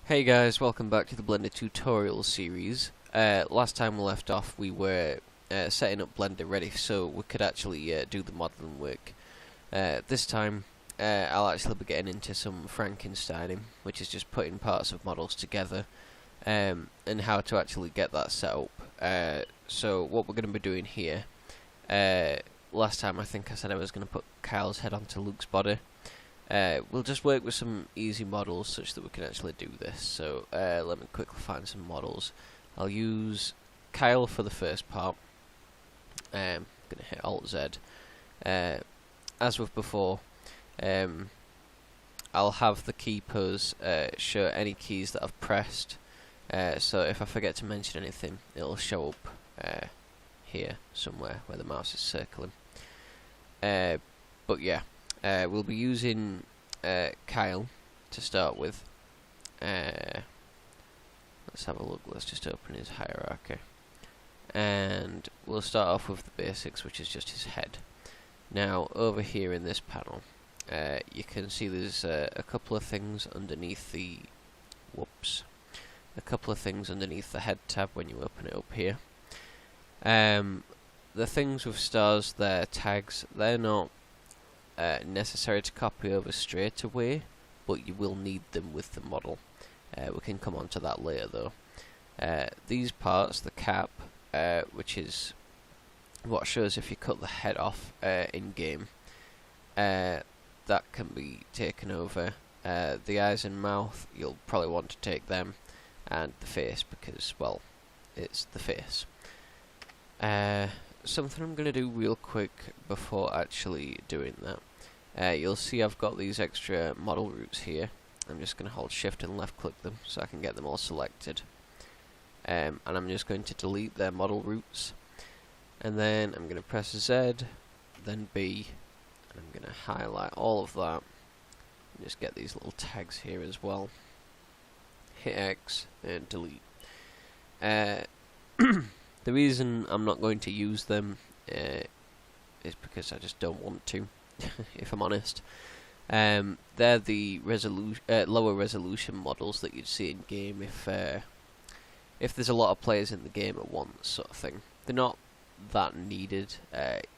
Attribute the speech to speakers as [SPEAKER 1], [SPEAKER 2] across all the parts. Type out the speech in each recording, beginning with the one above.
[SPEAKER 1] Hey guys, welcome back to the Blender tutorial series. Last time we left off we were setting up Blender ready so we could actually do the modeling work. This time I'll actually be getting into some Frankensteining, which is just putting parts of models together, and how to actually get that set up. So what we're going to be doing here, last time I think I said I was going to put Kyle's head onto Luke's body. We'll just work with some easy models such that we can actually do this. So let me quickly find some models. I'll use Kyle for the first part. I'm going to hit Alt-Z. As with before, I'll have the keepers show any keys that I've pressed. So if I forget to mention anything, it'll show up here somewhere where the mouse is circling. But yeah. We'll be using Kyle to start with. Let's have a look. Let's just open his hierarchy. And we'll start off with the basics, which is just his head. Now, over here in this panel, you can see there's a couple of things underneath the... A couple of things underneath the head tab when you open it up here. The things with stars, they're tags. They're not necessary to copy over straight away, but you will need them with the model. We can come on to that later though. These parts, the cap, which is what shows if you cut the head off in game, that can be taken over. The eyes and mouth, you'll probably want to take them, and the face, because, well, it's the face. Something I'm going to do real quick before actually doing that. You'll see I've got these extra model roots here. I'm just going to hold shift and left click them so I can get them all selected. And I'm just going to delete their model roots. And then I'm going to press Z, then B, and I'm going to highlight all of that. And just get these little tags here as well. Hit X and delete. The reason I'm not going to use them is because I just don't want to. If I'm honest, they're the lower resolution models that you'd see in game if there's a lot of players in the game at once, sort of thing. They're not that needed.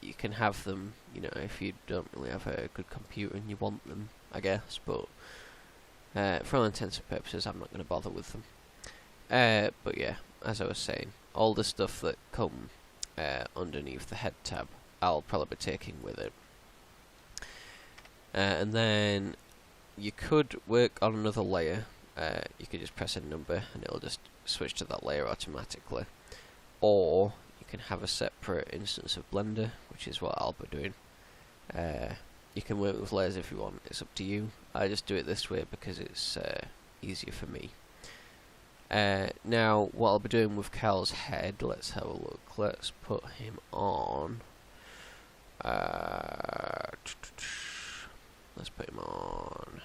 [SPEAKER 1] You can have them, you know, if you don't really have a good computer and you want them, I guess. But for all intents and purposes, I'm not going to bother with them. But yeah, as I was saying, all the stuff that come underneath the head tab, I'll probably be taking with it. And then you could work on another layer. You could just press a number and it'll just switch to that layer automatically. Or you can have a separate instance of Blender, which is what I'll be doing. You can work with layers if you want, it's up to you. I just do it this way because it's easier for me. Now, what I'll be doing with Cal's head, let's have a look. Let's put him on... Let's put him on.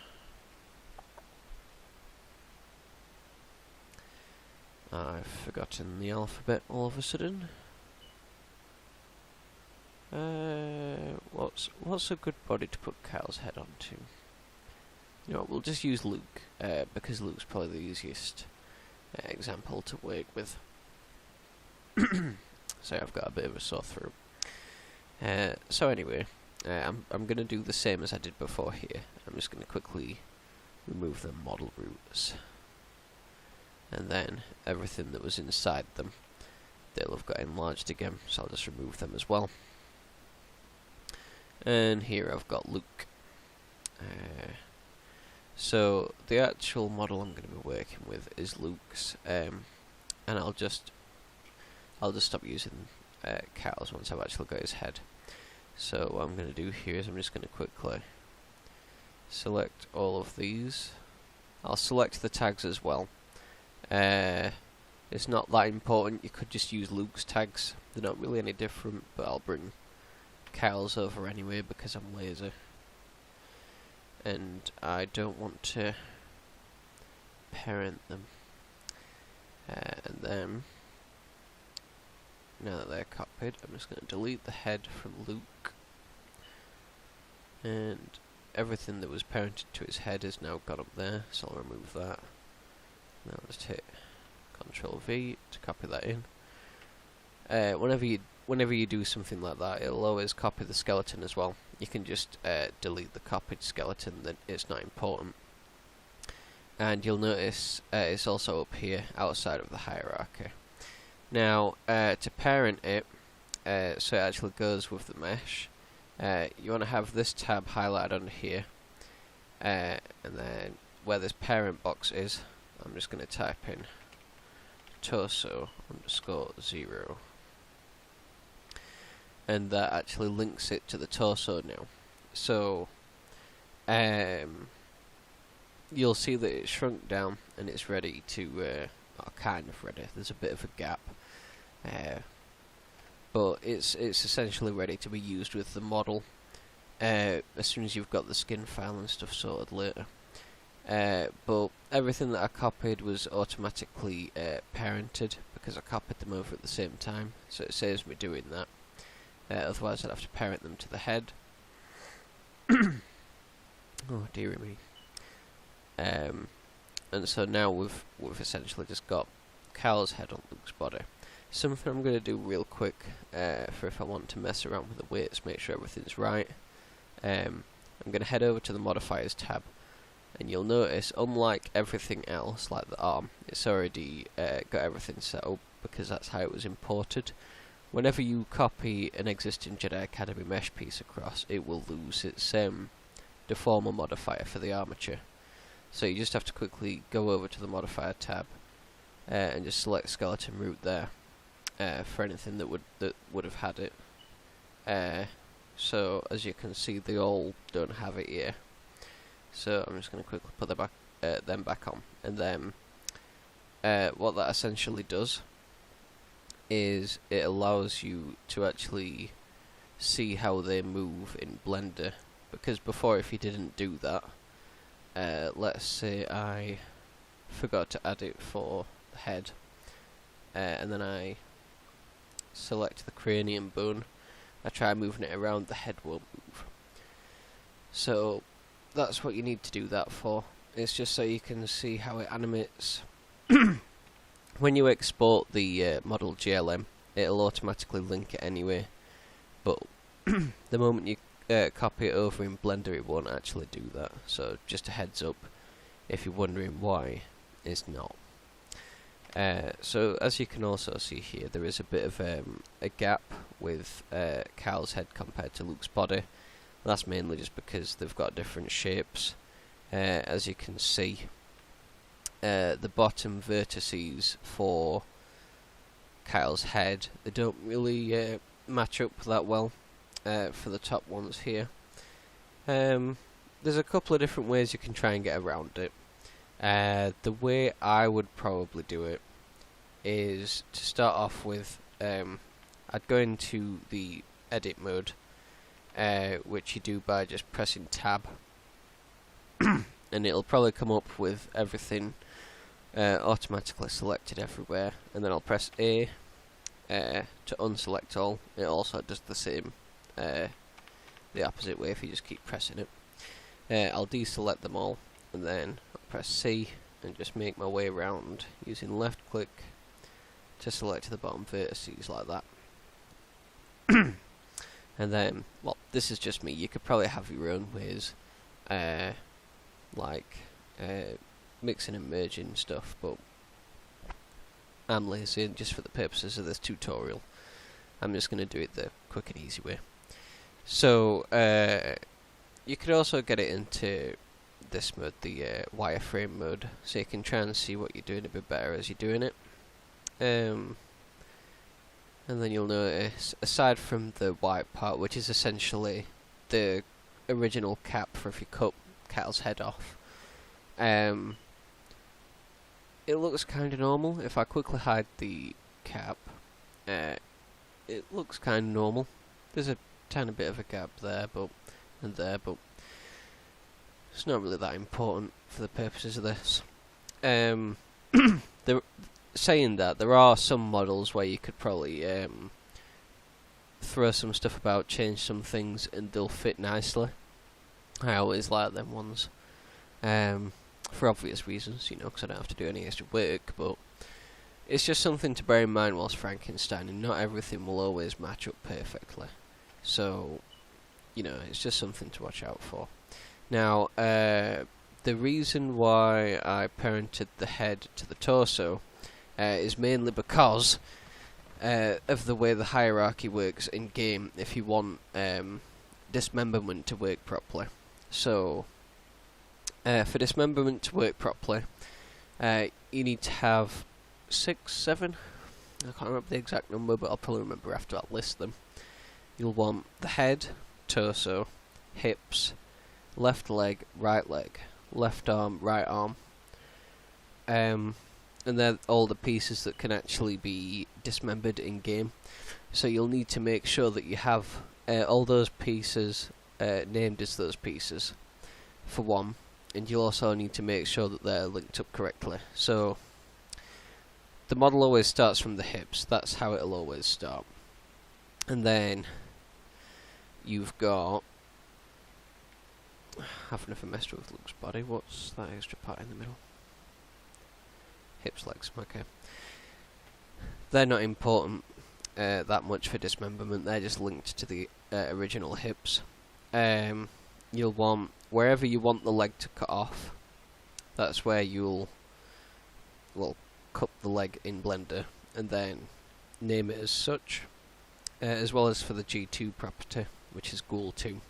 [SPEAKER 1] I've forgotten the alphabet all of a sudden. What's a good body to put Kyle's head onto? You know what, we'll just use Luke, because Luke's probably the easiest example to work with. Sorry, I've got a bit of a sore throat. So anyway, I'm going to do the same as I did before here. I'm just going to quickly remove the model roots. And then everything that was inside them, they'll have got enlarged again, so I'll just remove them as well. And here I've got Luke. So the actual model I'm going to be working with is Luke's, and I'll just stop using Kyle's once I've actually got his head. So what I'm going to do here is I'm just going to quickly select all of these. I'll select the tags as well. It's not that important, you could just use Luke's tags. They're not really any different, but I'll bring Kyle's over anyway because I'm lazy. And I don't want to parent them. And then, now that they're copied, I'm just going to delete the head from Luke. And everything that was parented to his head is now got up there, so I'll remove that. Now just hit Control V to copy that in. Whenever you do something like that, it'll always copy the skeleton as well. You can just delete the copied skeleton, that it's not important. And you'll notice it's also up here outside of the hierarchy. Now to parent it, so it actually goes with the mesh, you want to have this tab highlighted under here, and then where this parent box is, I'm just going to type in torso_0, and that actually links it to the torso now. So you'll see that it's shrunk down and it's ready to, or kind of ready, there's a bit of a gap, but it's essentially ready to be used with the model as soon as you've got the skin file and stuff sorted later. But everything that I copied was automatically parented because I copied them over at the same time, so it saves me doing that. Otherwise I'd have to parent them to the head. Oh dearie me. And so now we've essentially just got Carl's head on Luke's body. Something I'm going to do real quick for if I want to mess around with the weights, make sure everything's right. I'm going to head over to the modifiers tab, and you'll notice, unlike everything else, like the arm, it's already got everything set up because that's how it was imported. Whenever you copy an existing Jedi Academy mesh piece across, it will lose its deformer modifier for the armature. So you just have to quickly go over to the modifier tab and just select skeleton root there for anything that would have had it. So as you can see, they all don't have it here. So I'm just going to quickly put them back on, and then what that essentially does is it allows you to actually see how they move in Blender, because before, if you didn't do that, let's say I forgot to add it for the head, and then I select the cranium bone, I try moving it around, the head won't move. So that's what you need to do that for. It's just so you can see how it animates. When you export the model GLM, it'll automatically link it anyway, but the moment you copy it over in Blender, it won't actually do that. So just a heads up, if you're wondering why it's not. So as you can also see here, there is a bit of a gap with Carl's head compared to Luke's body. That's mainly just because they've got different shapes. As you can see, the bottom vertices for Kyle's head, they don't really match up that well for the top ones here. There's a couple of different ways you can try and get around it. The way I would probably do it is to start off with, I'd go into the edit mode, which you do by just pressing tab, and it'll probably come up with everything automatically selected everywhere, and then I'll press A to unselect all. It also does the same, the opposite way if you just keep pressing it. I'll deselect them all, and then I'll press C and just make my way around using left click to select the bottom vertices like that. And then, well, this is just me. You could probably have your own ways, like mixing and merging stuff, but I'm lazy, and just for the purposes of this tutorial, I'm just going to do it the quick and easy way. So, you could also get it into this mode, the wireframe mode, so you can try and see what you're doing a bit better as you're doing it. And then you'll notice, aside from the white part, which is essentially the original cap for if you cut Kyle's head off, it looks kind of normal. If I quickly hide the cap, it looks kind of normal. There's a tiny bit of a gap there, but it's not really that important for the purposes of this. Saying that, there are some models where you could probably throw some stuff about, change some things, and they'll fit nicely. I always like them ones. for obvious reasons, you know, because I don't have to do any extra work, but it's just something to bear in mind whilst Frankensteining. Not everything will always match up perfectly, so, you know, it's just something to watch out for. Now, the reason why I parented the head to the torso is mainly because of the way the hierarchy works in game if you want dismemberment to work properly. So, for dismemberment to work properly, you need to have 6, 7, I can't remember the exact number, but I'll probably remember after I list them. You'll want the head, torso, hips, left leg, left arm, right arm, and they're all the pieces that can actually be dismembered in game. So you'll need to make sure that you have all those pieces named as those pieces, for one, and you'll also need to make sure that they're linked up correctly. So the model always starts from the hips, that's how it'll always start. And then you've got, I've never messed with Luke's body, what's that extra part in the middle? Hips, legs, okay. They're not important that much for dismemberment, they're just linked to the original hips. You'll want, wherever you want the leg to cut off, that's where you'll, well, cut the leg in Blender, and then name it as such, as well as for the G2 property, which is Ghoul 2.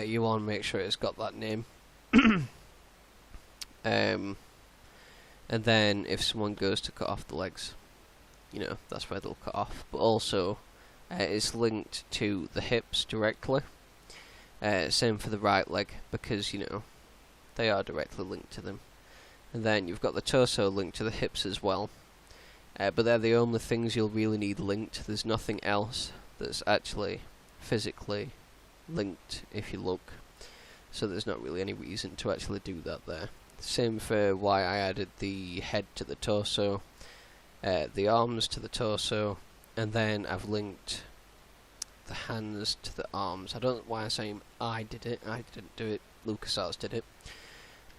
[SPEAKER 1] You want to make sure it's got that name. And then if someone goes to cut off the legs, you know, that's where they'll cut off. But also, it's linked to the hips directly. Same for the right leg, because, you know, they are directly linked to them. And then you've got the torso linked to the hips as well. But they're the only things you'll really need linked. There's nothing else that's actually physically linked if you look. So there's not really any reason to actually do that there. Same for why I added the head to the torso, the arms to the torso, and then I've linked the hands to the arms. I don't know why I'm saying I did it. I didn't do it. LucasArts did it.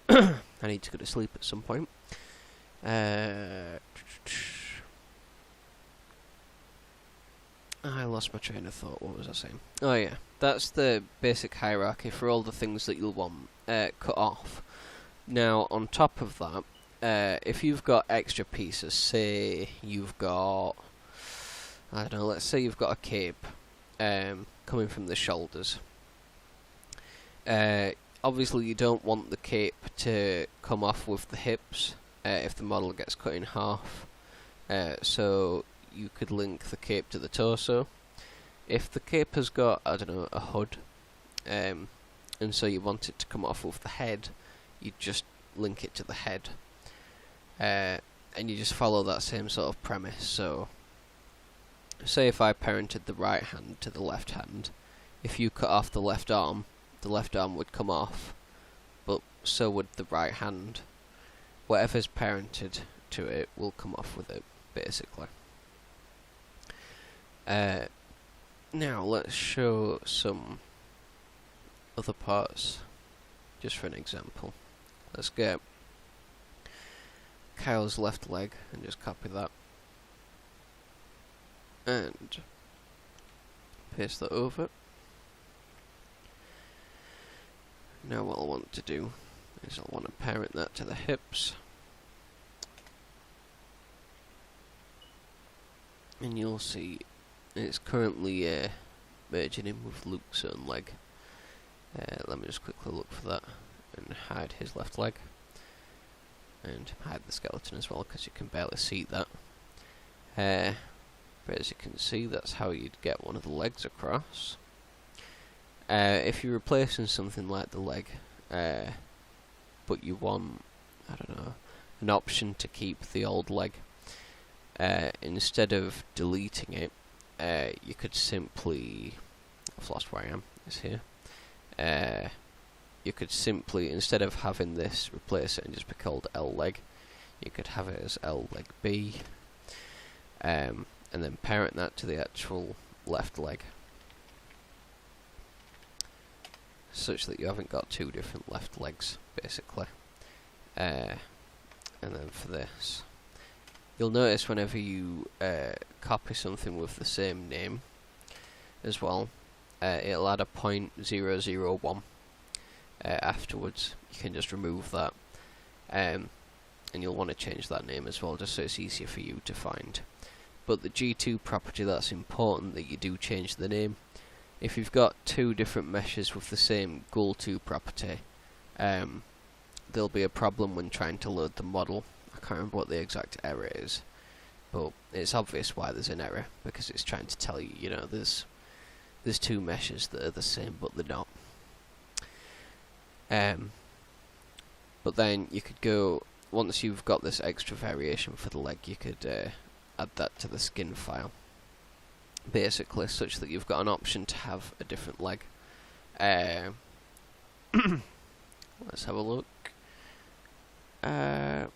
[SPEAKER 1] I need to go to sleep at some point. I lost my train of thought. What was I saying? Oh yeah, that's the basic hierarchy for all the things that you'll want cut off. Now, on top of that, if you've got extra pieces, say you've got, I don't know, let's say you've got a cape coming from the shoulders. Obviously you don't want the cape to come off with the hips if the model gets cut in half. So you could link the cape to the torso. If the cape has got, I don't know, a hood, and so you want it to come off with the head, you just link it to the head. And you just follow that same sort of premise. So, say if I parented the right hand to the left hand, if you cut off the left arm would come off, but so would the right hand. Whatever's parented to it will come off with it, basically. Now let's show some other parts, just for an example. Let's get Kyle's left leg and just copy that. And paste that over. Now what I want to do is I want to parent that to the hips. And you'll see it's currently merging in with Luke's own leg. Let me just quickly look for that and hide his left leg. And hide the skeleton as well, because you can barely see that. But as you can see, that's how you'd get one of the legs across. If you're replacing something like the leg, but you want, I don't know, an option to keep the old leg, instead of deleting it, you could simply, I've lost where I am, it's here. You could simply, instead of having this, replace it and just be called L leg. You could have it as L leg B, and then parent that to the actual left leg, such that you haven't got two different left legs, basically. and then for this, you'll notice whenever you copy something with the same name as well, it'll add a 0.001 afterwards. You can just remove that, and you'll want to change that name as well, just so it's easier for you to find. But the G2 property, that's important that you do change the name. If you've got two different meshes with the same GUL2 property, there'll be a problem when trying to load the model. I can't remember what the exact error is, but it's obvious why there's an error, because it's trying to tell you, you know, there's two meshes that are the same, but they're not. But then you could go, once you've got this extra variation for the leg, you could add that to the skin file, basically, such that you've got an option to have a different leg. Let's have a look. And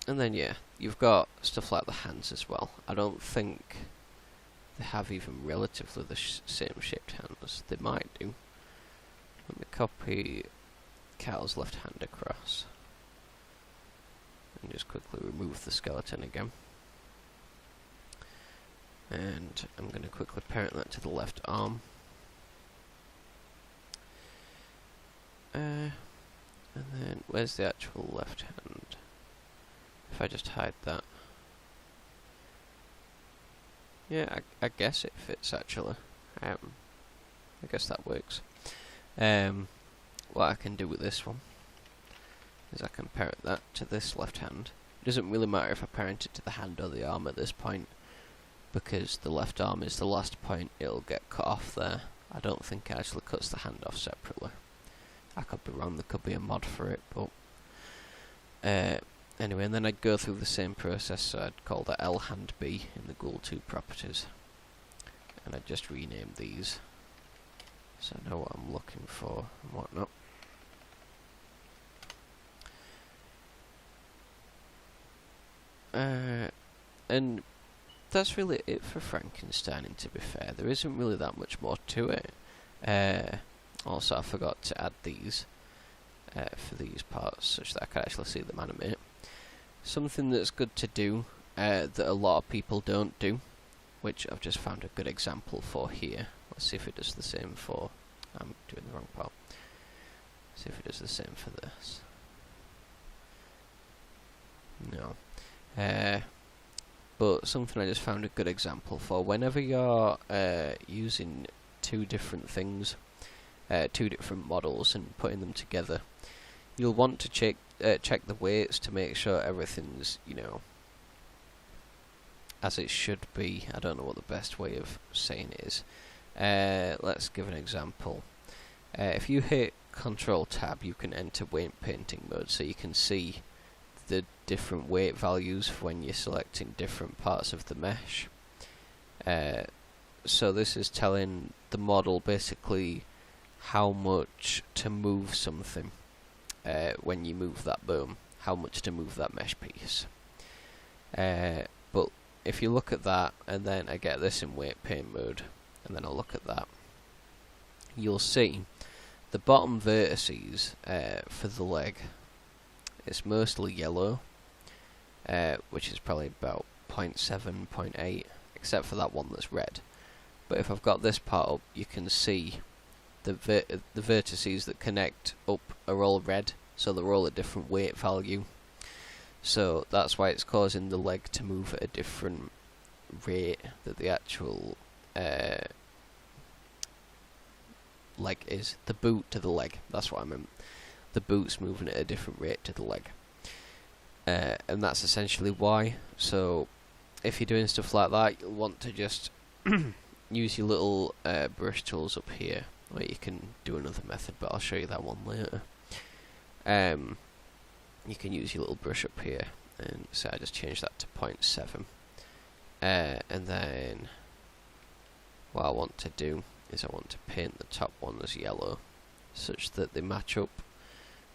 [SPEAKER 1] then yeah, you've got stuff like the hands as well. I don't think they have even relatively the same shaped hands. They might do. Let me copy Cal's left hand across and just quickly remove the skeleton again. And I'm going to quickly parent that to the left arm. And then, where's the actual left hand? If I just hide that. Yeah, I guess it fits actually. I guess that works. What I can do with this one is I can parent that to this left hand. It doesn't really matter if I parent it to the hand or the arm at this point, because the left arm is the last point, it'll get cut off there. I don't think it actually cuts the hand off separately. I could be wrong, there could be a mod for it, but anyway, and then I'd go through the same process, so I'd call that L hand B in the GUL2 properties, and I'd just rename these so I know what I'm looking for and whatnot. And that's really it for Frankensteining, to be fair. There isn't really that much more to it. Also, I forgot to add these for these parts, such that I could actually see them animate. Something that's good to do, that a lot of people don't do, which I've just found a good example for here. Let's see if it does the same for... I'm doing the wrong part. See if it does the same for this. No. But something I just found a good example for, whenever you're using two different things, two different models, and putting them together, you'll want to check the weights to make sure everything's, you know, as it should be. I don't know what the best way of saying it is. Let's give an example. If you hit Control Tab, you can enter weight painting mode, so you can see the different weight values for when you're selecting different parts of the mesh. So this is telling the model basically how much to move something when you move that boom, how much to move that mesh piece. But if you look at that, and then I get this in weight paint mode, and then I'll look at that, you'll see the bottom vertices for the leg, it's mostly yellow, which is probably about 0.7, 0.8, except for that one that's red. But if I've got this part up, you can see the vertices that connect up are all red, so they're all a different weight value. So that's why it's causing the leg to move at a different rate that the actual leg is. The boot to the leg, that's what I meant. The boot's moving at a different rate to the leg. And that's essentially why. So if you're doing stuff like that, you'll want to just use your little brush tools up here, or you can do another method, but I'll show you that one later. You can use your little brush up here, and so I just change that to 0.7. And then what I want to do is I want to paint the top one as yellow, such that they match up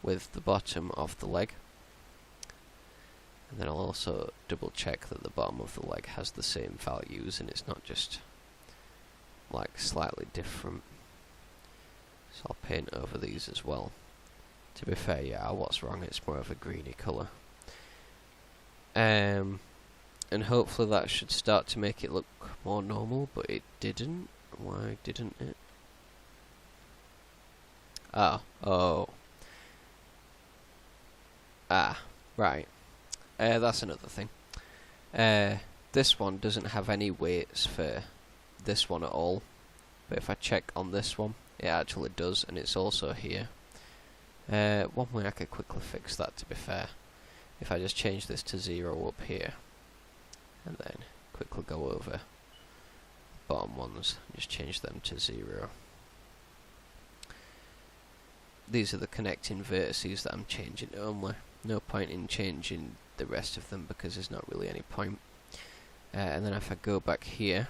[SPEAKER 1] with the bottom of the leg. And then I'll also double check that the bottom of the leg has the same values and it's not just like slightly different. So I'll paint over these as well. To be fair, yeah, I was wrong, it's more of a greeny colour. And hopefully that should start to make it look more normal, but it didn't. Why didn't it? Oh. Right. That's another thing. This one doesn't have any weights for this one at all, but if I check on this one, it actually does, and it's also here. One way I could quickly fix that, to be fair, if I just change this to 0 up here, and then quickly go over the bottom ones, and just change them to 0. These are the connecting vertices that I'm changing only. No point in changing the rest of them because there's not really any point. And then if I go back here,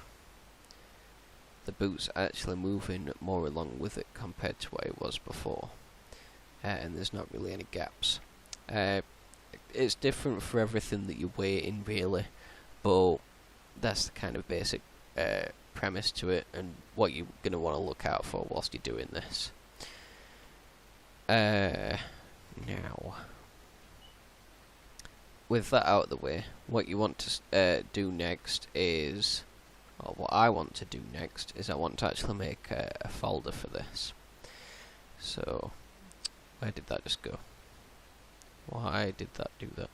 [SPEAKER 1] the boot's actually moving more along with it compared to what it was before. And there's not really any gaps. It's different for everything that you weigh in, really, but that's the kind of basic premise to it and what you're going to want to look out for whilst you're doing this. Now, with that out of the way, what you want to do next is, or what I want to do next, is I want to actually make a folder for this. So, where did that just go? Why did that do that?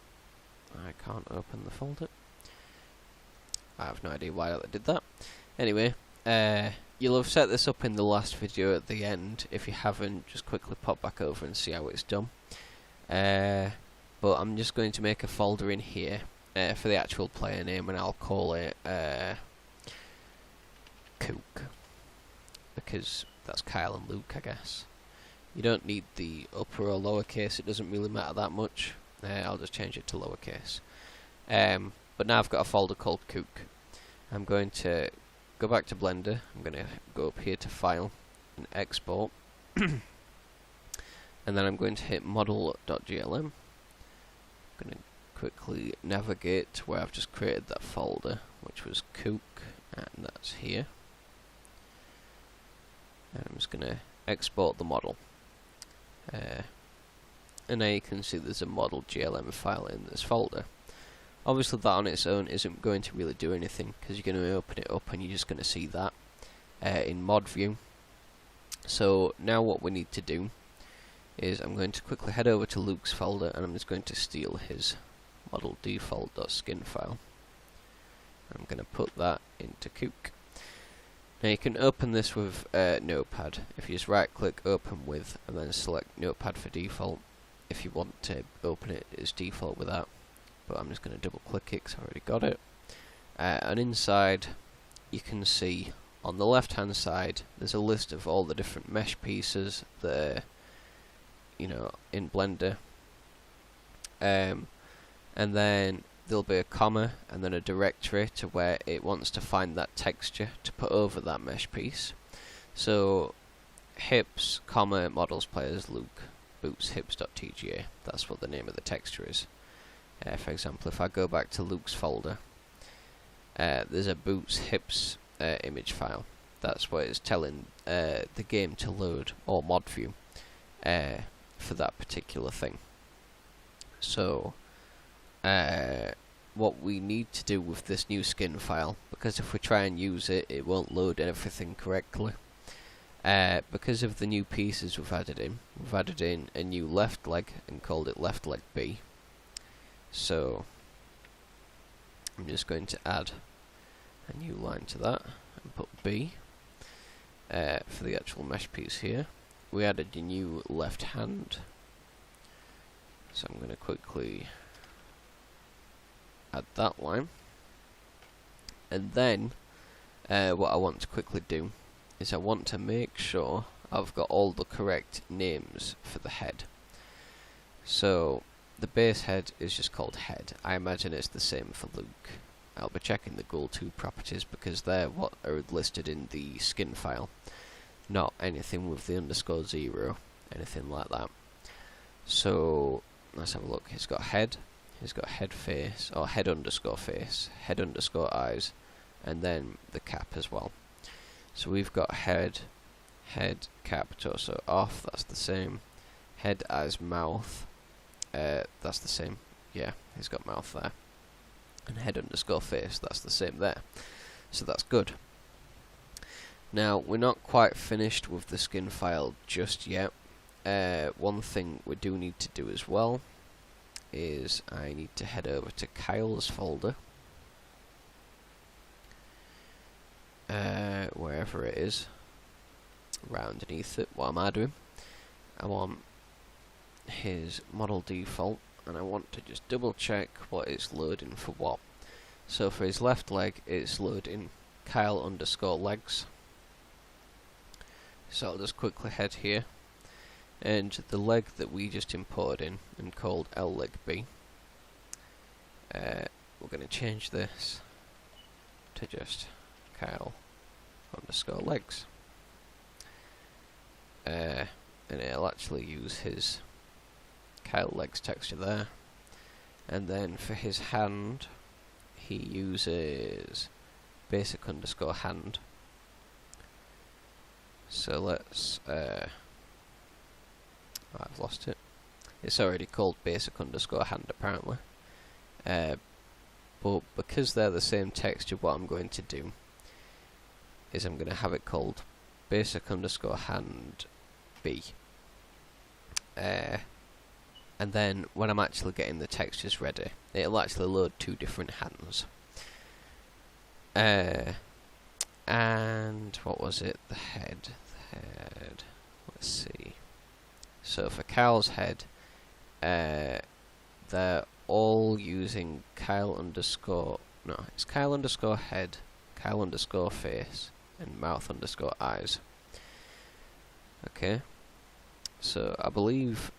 [SPEAKER 1] I can't open the folder. I have no idea why that did that. Anyway, you'll have set this up in the last video at the end. If you haven't, just quickly pop back over and see how it's done. But I'm just going to make a folder in here for the actual player name, and I'll call it Kook, because that's Kyle and Luke, I guess. You don't need the upper or lowercase, it doesn't really matter that much. I'll just change it to lowercase. But now I've got a folder called Kook. I'm going to go back to Blender, I'm going to go up here to File and Export. And then I'm going to hit model.glm. I'm going to quickly navigate to where I've just created that folder, which was Kook, and that's here. And I'm just going to export the model. And now you can see there's a model.glm file in this folder. Obviously that on its own isn't going to really do anything, because you're going to open it up and you're just going to see that in mod view. So now what we need to do is I'm going to quickly head over to Luke's folder, and I'm just going to steal his model default.skin file. I'm going to put that into Kook. Now you can open this with Notepad. If you just right click open with and then select Notepad for default, if you want to open it as default with that. But I'm just going to double click it because I already got it. And inside you can see on the left hand side there's a list of all the different mesh pieces that are, you know, in Blender. And then there'll be a comma and then a directory to where it wants to find that texture to put over that mesh piece. So hips, comma, models players, Luke, boots, hips.tga. That's what the name of the texture is. For example, if I go back to Luke's folder, there's a boots, hips image file. That's what it's telling the game to load, or mod view, for that particular thing. So what we need to do with this new skin file, because if we try and use it, it won't load everything correctly. Because of the new pieces we've added in a new left leg and called it left leg B. So I'm just going to add a new line to that and put B for the actual mesh piece here. We added a new left hand, so I'm going to quickly add that line. And then what I want to quickly do is I want to make sure I've got all the correct names for the head. So the base head is just called head. I imagine it's the same for Luke. I'll be checking the Goal2 properties because they're what are listed in the skin file, not anything with the _0, anything like that. So let's have a look. He's got head, he's got head face, or head underscore face, head underscore eyes, and then the cap as well. So we've got head, cap, torso off, that's the same. head, eyes, mouth. That's the same. Yeah, he's got mouth there. And head underscore face, that's the same there. So that's good. Now, we're not quite finished with the skin file just yet. One thing we do need to do as well is I need to head over to Kyle's folder. Wherever it is. Right underneath it. What am I doing? I want his model default, and I want to just double check what it's loading for what. So for his left leg, it's loading Kyle underscore legs. So I'll just quickly head here, and the leg that we just imported in and called L leg B, we're going to change this to just Kyle underscore legs. And it'll actually use his Kyle legs texture there. And then for his hand, he uses basic underscore hand. So let's I've lost it. It's already called basic underscore hand apparently. But because they're the same texture, what I'm going to do is I'm going to have it called basic underscore hand B. And then when I'm actually getting the textures ready, it'll actually load two different hands. And what was it? The head. Let's see. So for Kyle's head, they're all using Kyle underscore. No, it's Kyle underscore head, Kyle underscore face, and mouth underscore eyes. Okay. So I believe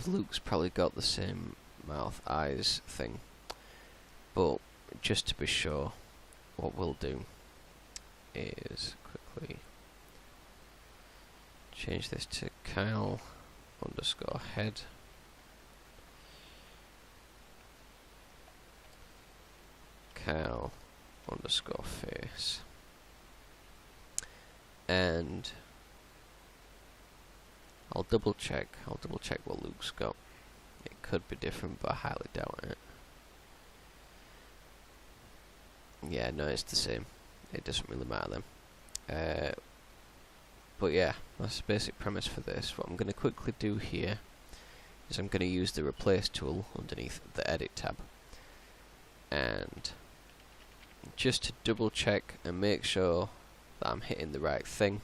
[SPEAKER 1] Luke's probably got the same mouth eyes thing, but just to be sure, what we'll do is quickly change this to Kyle underscore head, Kyle underscore face, and I'll double check what Luke's got. It could be different, but I highly doubt it. Yeah, no, it's the same. It doesn't really matter then. But yeah, that's the basic premise for this. What I'm going to quickly do here is I'm going to use the replace tool underneath the edit tab. And just to double check and make sure that I'm hitting the right thing,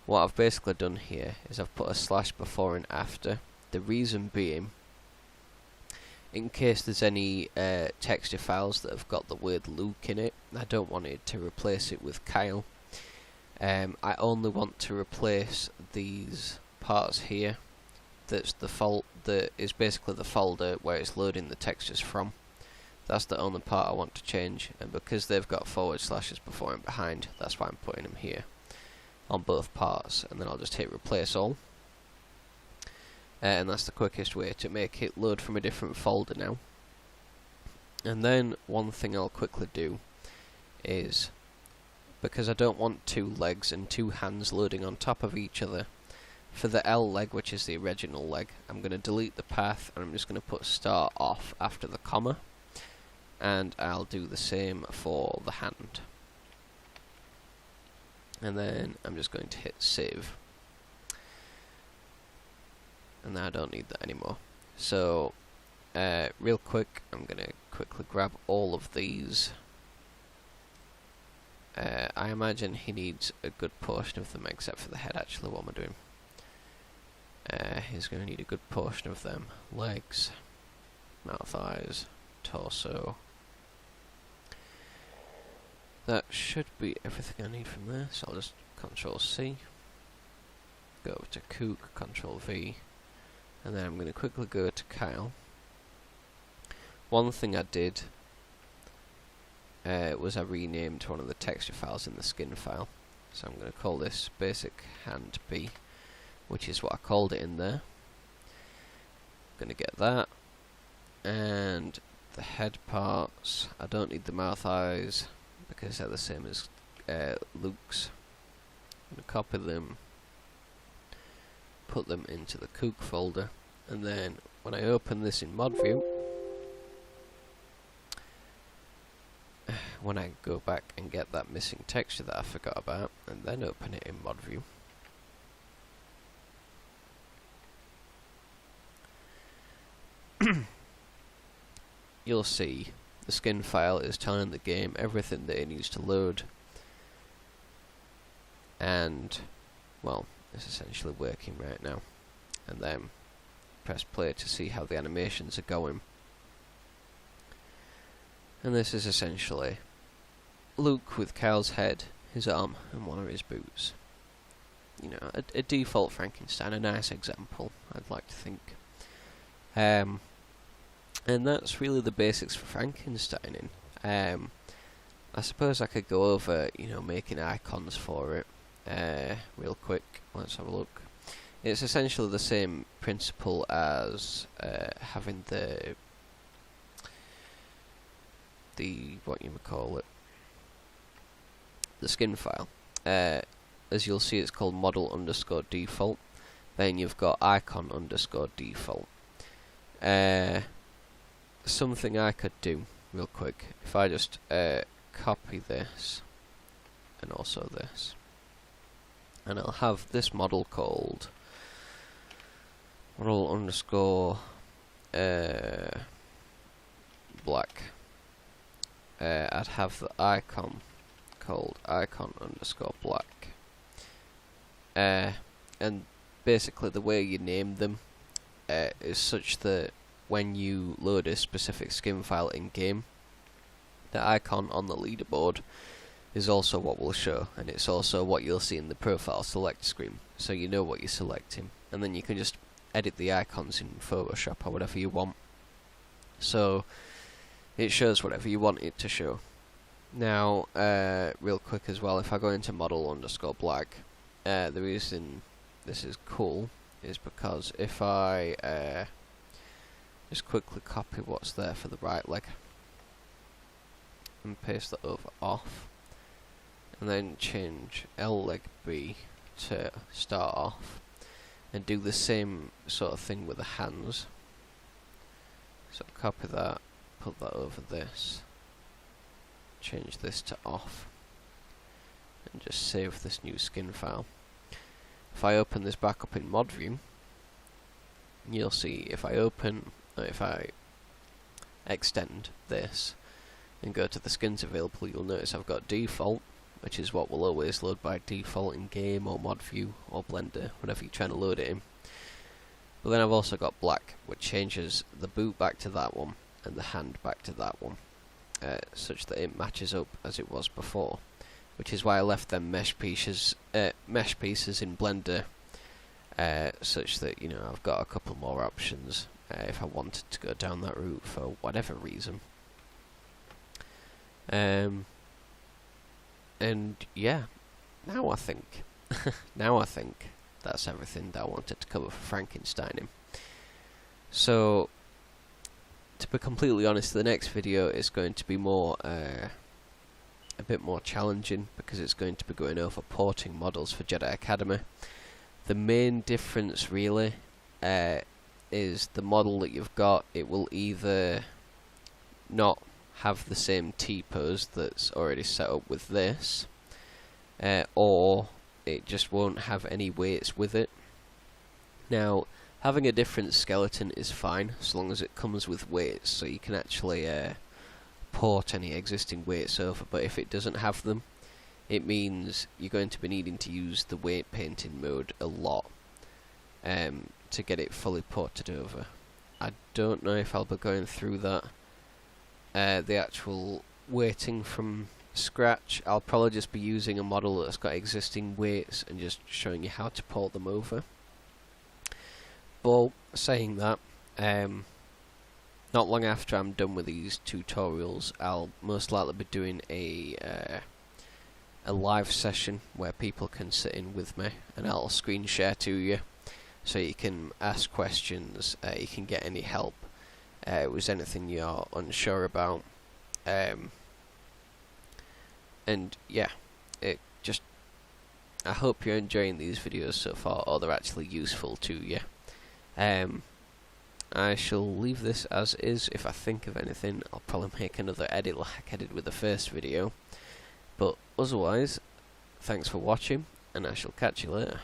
[SPEAKER 1] what I've basically done here is I've put a slash before and after. The reason being, in case there's any texture files that have got the word Luke in it, I don't want it to replace it with Kyle. I only want to replace these parts here. That is basically the folder where it's loading the textures from. That's the only part I want to change, and because they've got forward slashes before and behind, that's why I'm putting them here on both parts. And then I'll just hit replace all. And that's the quickest way to make it load from a different folder now. And then one thing I'll quickly do is, because I don't want two legs and two hands loading on top of each other, for the L leg, which is the original leg, I'm going to delete the path and I'm just going to put start off after the comma, and I'll do the same for the hand. And then I'm just going to hit save. And now I don't need that anymore. So, real quick, I'm going to quickly grab all of these. I imagine he needs a good portion of them, except for the head. Actually, what am I doing? He's going to need a good portion of them. Legs, mouth, eyes, torso. That should be everything I need from there, so I'll just Control C, go over to Cook, Control V, and then I'm going to quickly go to Kyle. One thing I did was I renamed one of the texture files in the skin file. So I'm going to call this basic hand B, which is what I called it in there. I'm going to get that, and the head parts, I don't need the mouth, eyes, because they're the same as Luke's. going to copy them, put them into the Cook folder, and then when I open this in mod view, when I go back and get that missing texture that I forgot about, and then open it in mod view, you'll see the skin file is telling the game everything that it needs to load, and well, it's essentially working right now. And then press play to see how the animations are going. And this is essentially Luke with Kyle's head, his arm, and one of his boots. You know, a default Frankenstein, a nice example, I'd like to think. And that's really the basics for Frankensteining. I suppose I could go over, you know, making icons for it real quick. Let's have a look. It's essentially the same principle as having the what you would call it, the skin file. As you'll see, it's called model underscore default. Then you've got icon underscore default. Something I could do real quick, if I just copy this and also this, and I'll have this model called model underscore black. I'd have the icon called icon underscore black, and basically the way you name them is such that when you load a specific skin file in game, the icon on the leaderboard is also what will show, and it's also what you'll see in the profile select screen, so you know what you're selecting, and then you can just edit the icons in Photoshop or whatever you want, so it shows whatever you want it to show. Now, real quick as well, if I go into model underscore black, the reason this is cool is because if I just quickly copy what's there for the right leg and paste that over off, and then change L leg B to start off, and do the same sort of thing with the hands. So copy that, put that over this, change this to off, and just save this new skin file. If I open this back up in mod view, you'll see if I extend this and go to the skins available, you'll notice I've got default, which is what will always load by default in game or mod view or Blender, whatever you're trying to load it in. But then I've also got black, which changes the boot back to that one and the hand back to that one, such that it matches up as it was before, which is why I left them mesh pieces in Blender, such that, you know, I've got a couple more options if I wanted to go down that route for whatever reason. And yeah, now I think that's everything that I wanted to cover for Frankensteining. So, to be completely honest, the next video is going to be more a bit more challenging, because it's going to be going over porting models for Jedi Academy. The main difference really is the model that you've got. It will either not have the same T-pose that's already set up with this, or it just won't have any weights with it. Now, having a different skeleton is fine, as long as it comes with weights, so you can actually port any existing weights over, but if it doesn't have them, it means you're going to be needing to use the weight painting mode a lot to get it fully ported over. I don't know if I'll be going through that, the actual weighting from scratch. I'll probably just be using a model that's got existing weights and just showing you how to port them over. But saying that, not long after I'm done with these tutorials, I'll most likely be doing a live session where people can sit in with me, and I'll screen share to you, so you can ask questions, you can get any help with anything you're unsure about, and yeah, I hope you're enjoying these videos so far, or they're actually useful to you. I shall leave this as is. If I think of anything, I'll probably make another edit like I did with the first video. But otherwise, thanks for watching, and I shall catch you later.